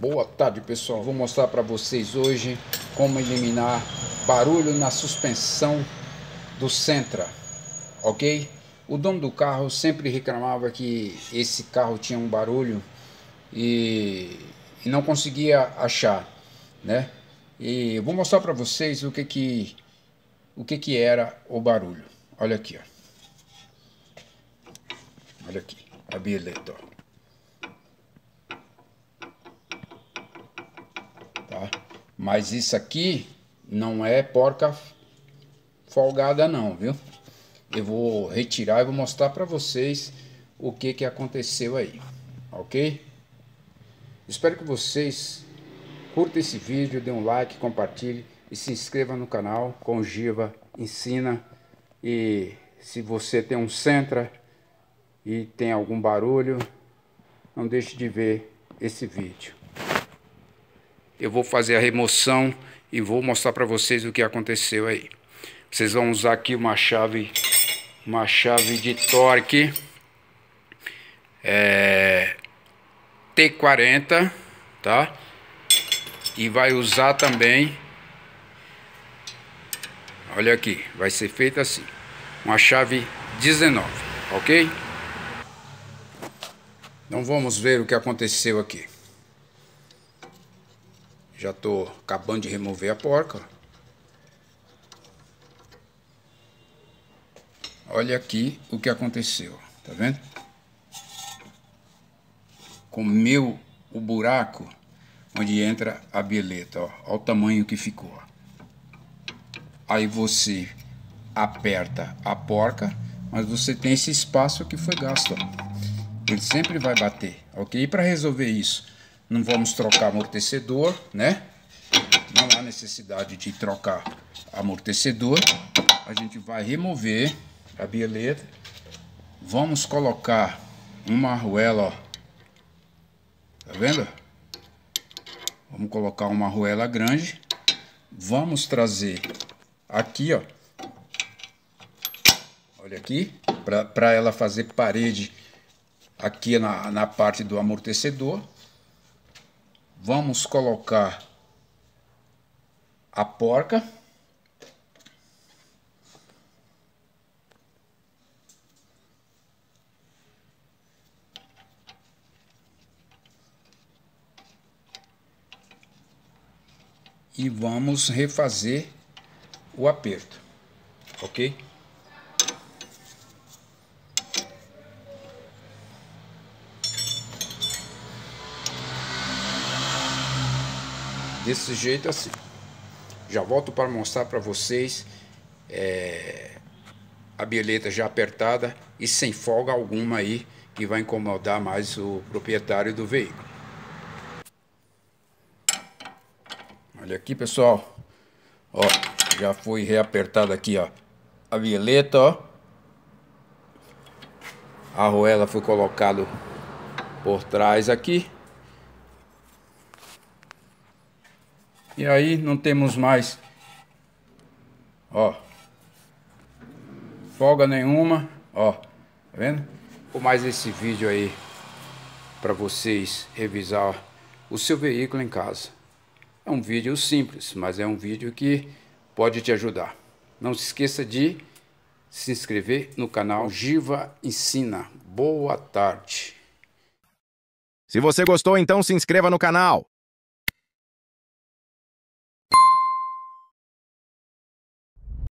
Boa tarde, pessoal. Vou mostrar para vocês hoje como eliminar barulho na suspensão do Sentra, ok? O dono do carro sempre reclamava que esse carro tinha um barulho e não conseguia achar, né? E eu vou mostrar para vocês o que era o barulho. Olha aqui, ó. Olha aqui, a bieleta, ó. Tá? Mas isso aqui não é porca folgada não, viu? Eu vou retirar e vou mostrar para vocês o que aconteceu aí, ok? Espero que vocês curtam esse vídeo, dê um like, compartilhe e se inscreva no canal com Giva Ensina. E se você tem um Sentra e tem algum barulho, não deixe de ver esse vídeo. Eu vou fazer a remoção e vou mostrar para vocês o que aconteceu aí. Vocês vão usar aqui uma chave de torque T40, tá? E vai usar também, olha aqui, vai ser feita assim, uma chave 19, ok? Então vamos ver o que aconteceu aqui. Já tô acabando de remover a porca. Olha aqui o que aconteceu, tá vendo? Comeu o buraco onde entra a bieleta, ó. Olha o tamanho que ficou. Aí você aperta a porca, mas você tem esse espaço que foi gasto, ó. Ele sempre vai bater, ok? E para resolver isso, não vamos trocar amortecedor, né? Não há necessidade de trocar amortecedor. A gente vai remover a bieleta. Vamos colocar uma arruela, ó. Tá vendo? Vamos colocar uma arruela grande. Vamos trazer aqui, ó. Olha aqui, para ela fazer parede aqui na parte do amortecedor. Vamos colocar a porca. E vamos refazer o aperto, ok? Desse jeito assim. Já volto para mostrar para vocês a bieleta já apertada e sem folga alguma aí, que vai incomodar mais o proprietário do veículo. Olha aqui, pessoal, ó, já foi reapertada aqui, ó, a bieleta, ó. A arruela foi colocado por trás aqui. E aí não temos mais, ó, folga nenhuma, ó, tá vendo? Vou mais esse vídeo aí para vocês revisar o seu veículo em casa. É um vídeo simples, mas é um vídeo que pode te ajudar. Não se esqueça de se inscrever no canal Giva Ensina. Boa tarde. Se você gostou, então se inscreva no canal.